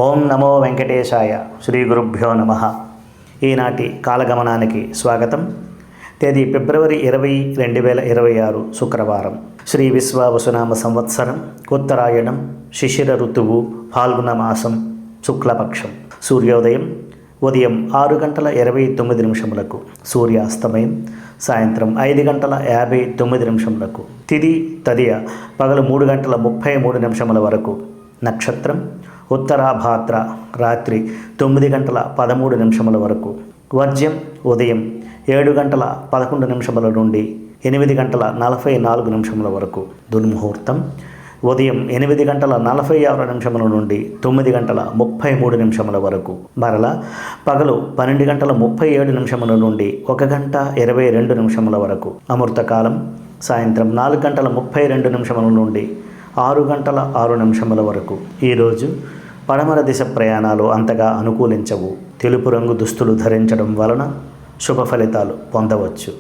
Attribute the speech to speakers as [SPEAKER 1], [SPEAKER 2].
[SPEAKER 1] ఓం నమో వెంకటేశాయ. శ్రీ గురుభ్యో నమః. ఈనాటి కాలగమనానికి స్వాగతం. తేదీ ఫిబ్రవరి 20, 2026 శుక్రవారం. శ్రీ విశ్వావసునామ సంవత్సరం, ఉత్తరాయణం, శిశిర ఋతువు, ఫాల్గుణ మాసం, శుక్లపక్షం. సూర్యోదయం ఉదయం 6:29 సూర్యాస్తమయం సాయంత్రం 5:59 తిథి తదియ పగలు 3:33 వరకు. నక్షత్రం ఉత్తరాభాద్ర రాత్రి 9:13 వరకు. వర్జ్యం ఉదయం 7:11 నుండి 8:44 వరకు. దుర్ముహూర్తం ఉదయం 8:46 నుండి 9:33 వరకు. మరల పగలు 12:37 నుండి 1:22 వరకు. అమృతకాలం సాయంత్రం 4:32 నుండి 6:06 వరకు. ఈరోజు పడమర దిశ ప్రయాణాలు అంతగా అనుకూలించవు. తెలుపు రంగు దుస్తులు ధరించడం వలన శుభ ఫలితాలు పొందవచ్చు.